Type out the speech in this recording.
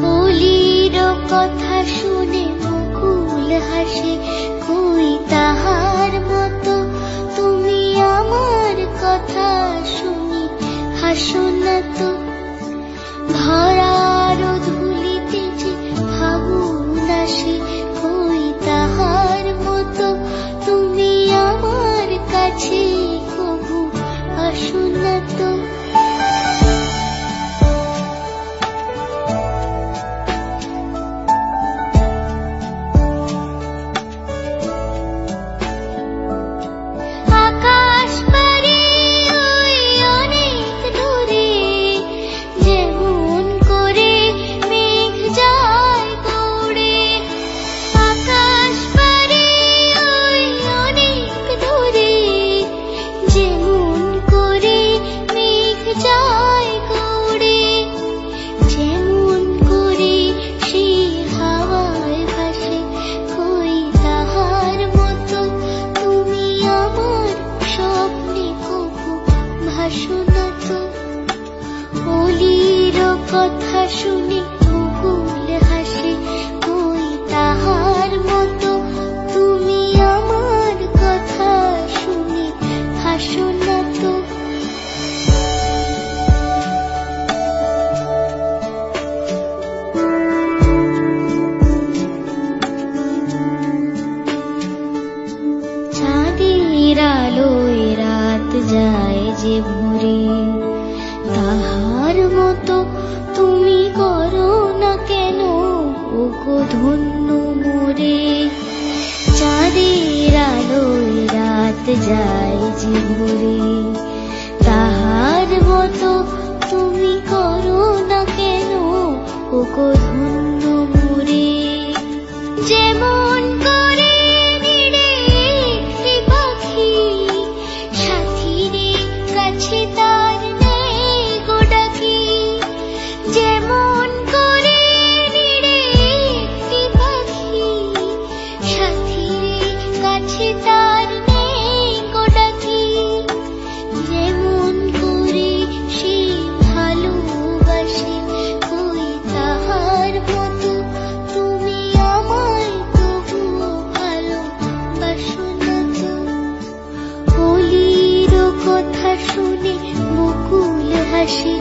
কলির কথা শুনে মুকুল হাসে, কই তাহার মতো তুমি আমার কথা শুনি হাসো না তো। ধরার ধুলিতে যে ফাগুন আসে, কই তাহার মতো তুমি আমার কাছে কবু আসো না তো। কথা শুনি মুকুল হাসে, কই তাহার মতো তুমি আমার কথা শুনি হাসো না তো। চাঁদের আলোয় রাত যায় যে ভোরে, তাহার মতো তুমি করো না কেন ওগো ধন্য মোরে। চাঁদের আলোয় রাত যায় যে ভোরে, তাহার মতো তুমি করো না কেন ওগো ধন্য মোরে। যেমন করে নিরে একটি পাখি সাথীরে কাছে তার নেই গো ডাকি, যেমন করে নিরে একটি পাখি সাথীরে কাছে তার নেই গো ডাকি, যেমন করে সে ভালোবাসে, কই তাহার মতো তুমি আমায় তবুও ভালোবাসো না তো। কলির কথা শুনে মুকুল হাসে,